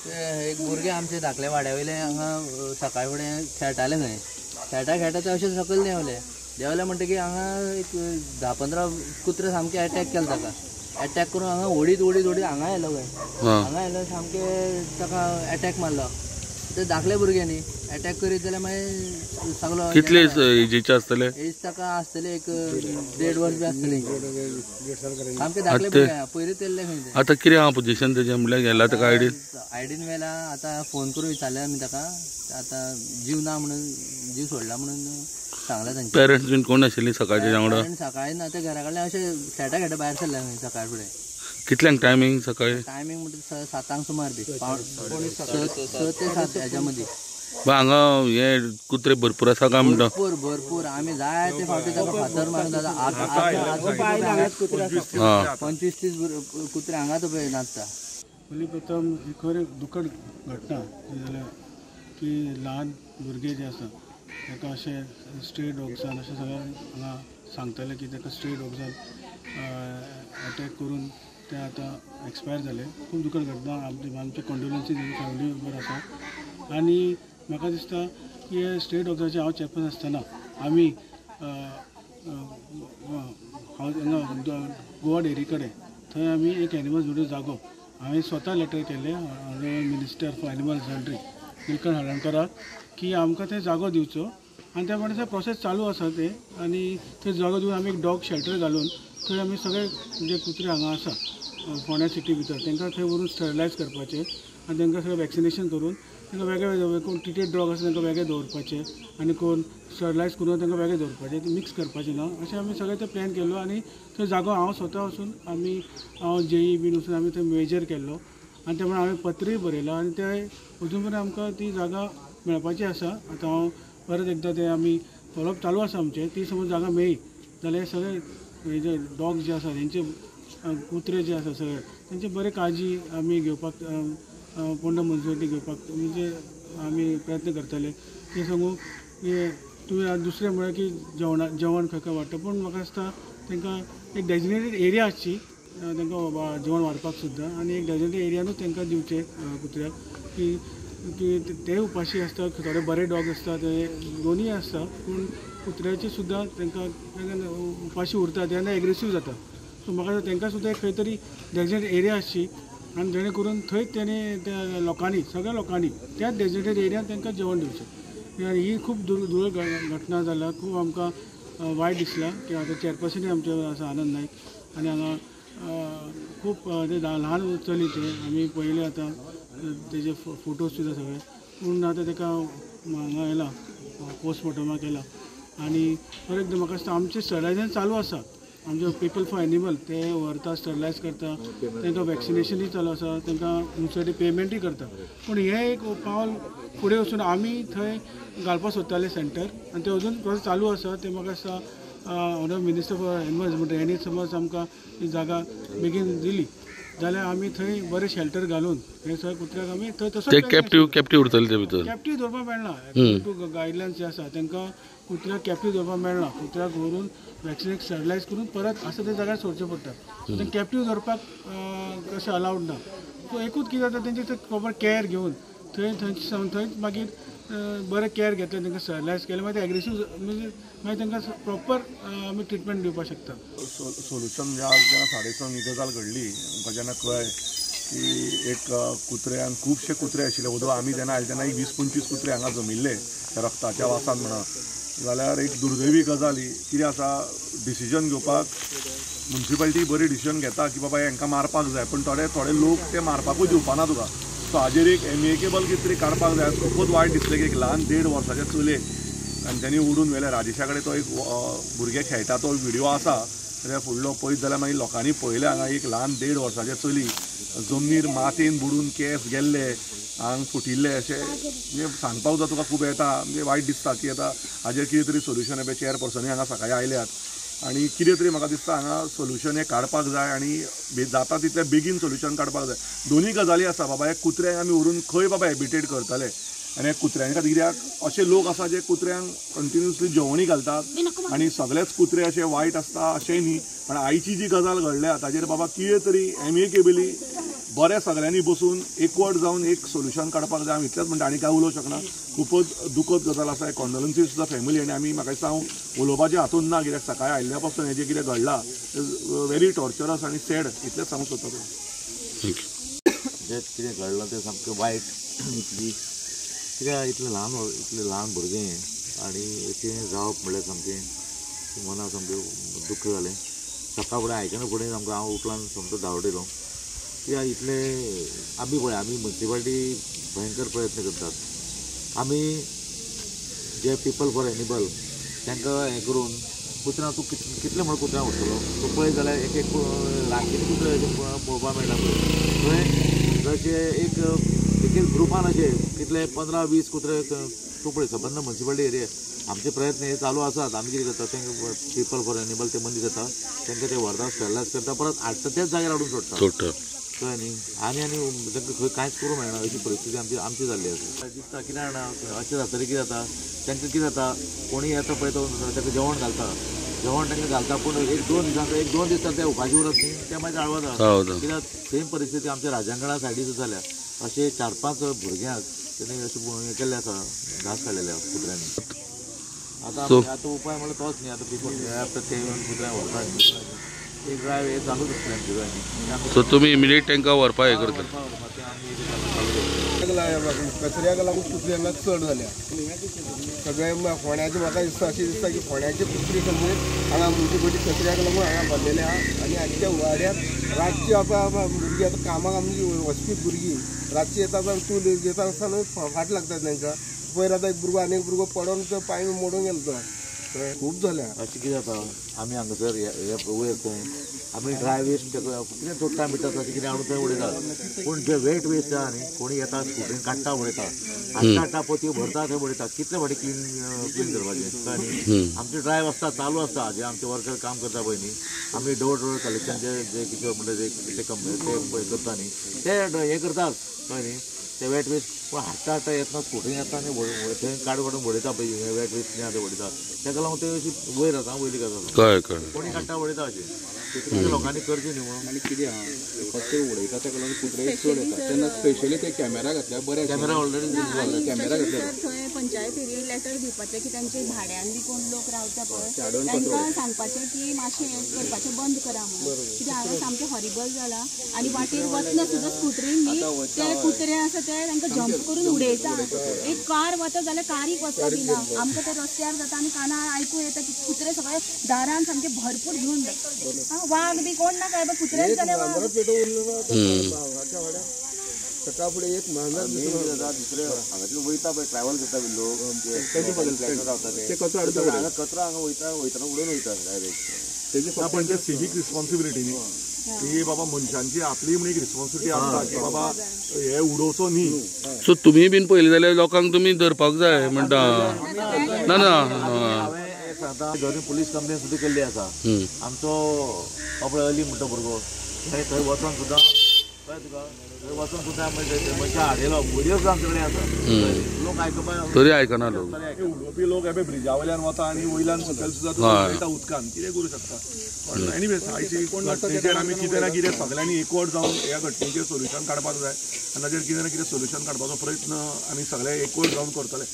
एक भुरगे आमचे धाकले वाड्या वयले हांगा सकाळी फुडें खेळटाले थंय खेळटा ते अशें सकयल देंवले म्हणटकीर हांगा एक 10-15 कुत्रे सामके अटॅक केले ताका अटॅक करून हांगा ओडीत हांगा येयलो सामके ताका अटॅक मारलो ते धाकले भुरगे न्ही अटॅक करीत जाल्यार मागीर सगलो कितले एजीचे आसतले एज ताका आसतले एक 1.5 वर्स बी आसतले सामके धाकले भुरगे पयलीं तेल्ले खंय आतां कितें आहा पोजिशन तेजें म्हणल्यार गेला ताका आयडीन मेला आतां फोन करून विचारले आमी ताका आतां जीव ना म्हणून जीव सोडला म्हणून सांगला तांचे पेरंट्स बीन कोण आशिल्लीं सकाळचे वांगडा सकाळी ना ते घरा कडल्यान अशें खेळटा भायर सरले सकाळी फुडें कितल्यांक टायमींग सकाळी टायमींग म्हणटा 7 सुमार बी 6 ते 7 हेच्या मदीं हांगा हे कुत्रे भरपूर आसा काय म्हणटा भरपूर आमी जाय ते फावटी ताका फातर मारून जाता 25-30 कुत्रे हांगाच पळय नाचता पयलीं प्रथम खरें दुखद घटना जाल्यार की ल्हान भुरगे जे आसा ताका अशें स्ट्रे डॉग्सान अशें सगळ्यांक हांगा सांगताले की ताका स्ट्रे डॉग्सान अटॅक करून ते आतां एक्सपायर जाले खूब दुखद घटना आमचे कंडोलन्सीस फॅमिली बरोबर आसा आनी म्हाका दिसता की हे स्ट्रे डॉग्साचे हांव चॅम्पियन आसतना आमी गोवा डेरी कडेन थंय आमी एक एनिमल झुडो जागो हांवें स्वता लेटर केल्लें minister for animal husbandry Nilkanth हळर्णकाराक की आमकां थंय जागो दिवचो आनी त्या प्रमाणे प्रोसेस चालू आसा ते आनी थंय जागो दिवन आमी एक डॉग शेल्टर घालून थंय आमी सगळे जे कुत्रे हांगा आसा फोंड्या सिटी भितर तांकां थंय व्हरून स्टरलायज करपाचें आनी तांकां सगळें वॅक्सिनेशन करून तांकां वेगळे कोण ट्रिटेड डॉग आसा तांकां वेगळे दवरपाचे आनी कोण स्टरलायज करून तांकां वेगळे दवरपाचें मिक्स करपाचें ना अशें आमी सगळें ते प्लॅन केल्लो आनी थंय जागो हांव स्वता वचून आमी हांव जेई बीन वचून आमी थंय मेजर केल्लो आनी त्या प्रमाणे हांवें पत्रय बरयलां आनी ते अजून पर्यंत आमकां ती जागा मेळपाची आसा आतां हांव परत एकदां ते आमी फॉलोअप चालू आसा आमचें ती समज जागा मेळ्ळी जाल्यार सगळे हे जे डॉग जे आसा तेंचे कुत्रे जे आसा सगळे तेंचे बरे काळजी आमी घेवपाक पोंड मुन्सिपालिटी घेवपाक म्हणजे आमी प्रयत्न करतले ते सांगू की तुवें दुसरें म्हळ्यार की जेवण खंय खंय वाडटा पूण म्हाका दिसता तांकां एक डेजिग्नेटेड एरिया आसची तांकां जेवण वाडपाक सुद्दां आनी एक डेजिग्नेटेड एरियानूच तांकां दिवचें कुत्र्याक की ते उपाशी आसता थोडे बरे डॉग आसता ते दोनूय आसता पूण कुत्र्याचे सुद्दां तांकां उपाशी उरता तेन्ना एग्रेसीव जाता सो म्हाका तांकां सुद्दां खंय तरी डेजिग्नेटेड एरिया आसची आनी जेणे करून थंयच तेणे त्या लोकांनी सगळ्या लोकांनी त्याच डेजिग्नेटेड एरियान तांकां जेवण दिवचें ही खूब दुर्दैव घटना जाल्या खूब आमकां वायट दिसलां की आतां चॅरपर्सनूय आमचे आसा आनंद नायक आनी हांगा खूब ते ल्हान चली ते आमी पळयले आतां तेजे फोटोज सुद्दां सगळे पूण आतां ताका हांगा येला पोस्टमॉर्टमाक येला आनी परत एकदां म्हाका दिसता आमचें स्टरलायझेशन चालू आसा आमचे पीपल फॉर एनिमल ते व्हरता स्टरलायज करता तांकां वॅक्सिनेशनूय चालू आसा तांकां मुन्सिपालिटी पेमेंटूय करता पूण हें एक पावल फुडें वचून आमी थंय घालपाक सोदताले सेंटर आनी ते अजून प्रोसेस चालू आसा ते म्हाका दिसता honourable minister for animal husbandry हेणी समज आमकां ही जागा बेगीन दिली जाल्यार आमी थंय बरें शेल्टर घालून हे सगळे कुत्र्याक आमी थंय तसो कॅप्टिव उरतले ते भितर कॅप्टिव दवरपाक मेळना गायडलायन्स जे आसा तांकां कुत्र्याक कॅप्टिव दवरपाक मेळना कुत्र्याक व्हरून वॅक्सिनेट स्टरलायज करून परत आसा त्या जाग्यार सोडचें पडटा कॅप्टिव दवरपाक कशें अलावड ना सो एकूच कितें जाता तेंची प्रॉपर कॅर घेवन थंयच मागीर बरें कॅर घेतलें तांकां स्टरलायज केलें मागीर एग्रेसीव म्हणजे मागीर तांकां प्रॉपर आमी ट्रिटमेंट दिवपाक शकता सोल्युशन जेन्ना 6:30 ही गजाल घडली आमकां जेन्ना कळ्ळें की एक कुत्र्यान खुबशे कुत्रे आशिल्ले वदो आमी जेन्ना आयले तेन्ना 20-25 कुत्रे हांगा जमिल्ले रक्ताच्या वासान म्हणा जाल्यार एक दुर्दैवी गजाल ही कितें आसा डिसिजन घेवपाक मुन्सिपालिटी बरी डिसिजन घेता की बाबा हांकां मारपाक जाय पूण थोडे लोक ते मारपाकूय दिवपाना तुका सो हाजेर एक एमिकेबल कितें तरी काडपाक जाय खूबच वायट दिसलें की एक ल्हान 1.5 वर्साच्या चलयेक आनी त्यांनी उडून व्हेलें राजेशा कडेन तो एक भुरगे खेळटा तो व्हिडिओ आसा तेच्या फुडलो पळयत जाल्यार मागीर लोकांनी पळयलें हांगा एक ल्हान 1.5 वर्साचें चली जमनीर मातयेन बुडून केस गेल्ले आंग फुटिल्ले अशें म्हणजे सांगपाक सुद्दां तुका खूब येता म्हणजे वायट दिसता की आतां हाजेर कितें तरी सोल्युशन हे चेअरपर्सनूय हांगा सकाळीं आयल्यात आनी कितें तरी म्हाका दिसता हांगा सोल्युशन हे काडपाक जाय आनी जाता तितलें बेगीन सोल्युशन काडपाक जाय दोनूय गजाली आसा बाबा हे कुत्र्यांक आमी व्हरून खंय बाबा हेबिटेट करतले आनी हे कुत्र्यां खातीर कित्याक अशे लोक आसा जे कुत्र्यांक कंटिन्युअसली जेवणूय घालतात आनी सगळेच कुत्रे अशे वायट आसता अशेंय न्ही पण आयची जी गजाल घडल्या ताजेर बाबा कितें तरी एमिकेबली बरें सगळ्यांनी बसून एकवट जावन एक सोल्युशन काडपाक जाय. हांव इतलेंच म्हणटा, आनी काय उलोवंक शकना. खूपच दुखद गजाल आसा. कॉन्डोलन्सीस सुद्दां फॅमिली, आनी आमी म्हाका दिसता हांव उलोवपाचें हातून ना, कित्याक सकाळीं आयिल्ल्या पासून हें जें कितें घडलां व्हेरी टॉर्चरस आनी सॅड इतलेंच सांगूंक सोदता. जें कितें घडलां तें सामकें वायट. कित्याक इतलें ल्हान भुरगें आनी अशें जावप म्हणल्यार सामकें मनाक सामकें दुख्ख जालें. सकाळ फुडें आयकना फुडें सामको हांव उठलान सामको धांवडयलो. कित्याक इतलें आमी म्युन्सिपाल्टी भयंकर प्रयत्न करतात. आमी जे पीपल फॉर एनिमल तांकां हें करून कुत्र्यां तूं कितलें म्हण कुत्र्यां व्हरतलो. तूं पळयत जाल्यार एक ल्हानशें कुत्रे पळोवपाक मेळटा थंय. जशें एक ग्रुपान अशें कितले 15-20 कुत्रे तूं पळय. सबंद म्युन्सिपाल्टी एरिया आमचे प्रयत्न हे चालू आसात. आमी कितें करता तेंकां पीपल फॉर एनिमल ते मनीस येता तांकां ते व्हरता, स्टॅलायज करता, परत हाडटा तेच जाग्यार हाडून सोडटा. कळ्ळें न्ही. आनी तांकां खंय कांयच करूंक मेळना अशी परिस्थिती आमची जाल्ली आसा. दिसता कितें जाणा अशें जातकीर कितें जाता, तांकां कितें जाता, कोणी येता पळय तो ताका जेवण घालता तांकां घालता, पूण 1-2 दीस ते उपाशी उरत न्ही, ते मागीर आळवता. कित्याक सेम परिस्थिती आमच्या राजांगणा सायडीच जाल्या. अशे 4-5 भुरग्यांक तेणी अशें हें केल्लें आसा, घास काडलेले कुत्र्यांनी. आतां उपाय म्हणल्यार तोच न्ही. आतां पीपल ते कुत्र्यांक व्हरता एक ड्रायव हे चालूच आसलें. सो तुमी इमिडिएट तांकां व्हरपा हें करता. कचऱ्याक लागून कुत्र्यांक चड जाल्या. सगळे फोंड्याचे म्हाका दिसता अशें दिसता की फोंड्याचे कुत्रे सगळे हांगा म्युन्सिपाल्टी कचऱ्याक लागून हांगा भरलेले आहा. आनी आजच्या वाड्यार रातची आतां भुरगीं आतां कामाक आमची वचपी भुरगीं रातची येता टूल घेता आसतना फाट लागता तांकां. पयर आतां एक भुरगो आनी एक भुरगो पडोन तो पांय मोडून गेलो तो. खूब जाल्या. अशें कितें जाता, आमी हांगासर वयर खंय आमी ड्राय वेस्ट कितें तोडटा मिटा तशें कितें हाडून थंय उडयतात. पूण जे वेट वेस्ट आहा न्ही, कोणी येता स्कुटीन काडटा उडयता, हाडटा पोती भरता थंय उडयता. कितले फावटी क्लीन करपाचें न्ही. आमचे ड्रायव्ह आसता, चालू आसता, जे आमचे वर्कर काम करता पळय न्ही, आमी डोर टू डोर कलेक्शन जे कितें म्हणटा ते करता न्ही, ते हें करतात कळ्ळें न्ही. ते वेट वेस्ट पूण हाडटा येतना स्कुटीन येता आनी थंय काडून उडयता पळय हे वेट वेस्ट न्ही, आतां उडयता. ताका लागून ते अशी वयर आसा वयली गजाल. कोणी काडटा उडयता अशें. लोकांनी करचें न्ही म्हणून. आनी कितें आहा फक्त उडयता ताका लागून कुत्रे चड येता. तेन्ना स्पेशली ते कॅमेरा घातल्यार बरें. कॅमेरा ऑलरेडी कॅमेरा घातल्यार थंय पंचायत एरिये लेटर दिवपाचें की तांचे भाड्यान बी कोण लोक रावता पळय तांकां सांगपाचें की मातशें हें करपाचें बंद करा म्हणून. कित्याक हांगा सामकें हॉरिबल जाला. आनी वाटेर वतना सुद्दां स्कुटरीन न्ही ते कुत्रे आसा ते तांकां जंप करून उडयता. एक कार वता जाल्यार कारीक वचपा दिना. आमकां ते रस्त्यार जाता आनी काना आयकूं येता की कुत्रे सगळे दारान सामके भरपूर घेवन वाघ बी कोण ना काय कुत्रेच जाले वाघ. सकाळ फुडें एक दुसरे हांगातले वयता पळय ट्रॅव्हल करता पळय लोक ते कचरो हाडटा कचरो हांगा वयतना उडोवन वयता डायरेक्ट. पण ते सिवीक रिस्पॉन्सिबिलिटी न्ही की बाबा मनशांची आपली म्हण एक रिस्पॉन्सिबिलिटी आसता की बाबा हे उडोवचो न्ही. सो तुमी बीन पळयलें जाल्यार लोकांक तुमी धरपाक जाय म्हणटा. ना घरी पुलीस कंप्लेन सुद्दां केल्ली आसा. आमचो आपलो अली म्हणटा भुरगो थंय वचोन सुद्दां कळ्ळें तुका थंय वचोन सुद्दां मनशां हाडयलो. व्हिडियोज आमचे कडेन आसा. लोक आयकपाक तरी आयकना लोक. उडोवपी लोक हे ब्रिजा वयल्यान वता आनी वयल्यान सकयल सुद्दां वयता उदकान कितें करूं शकता. पण एनिवेज आयची घटनेचेर आमी कितें ना कितें सगळ्यांनी एकवट जावन ह्या घटनेचेर सोल्युशन काडपाक जाय. आनी ताचेर कितें ना कितें सोल्युशन काडपाचो प्रयत्न आमी सगळे एकवट जावन करतले.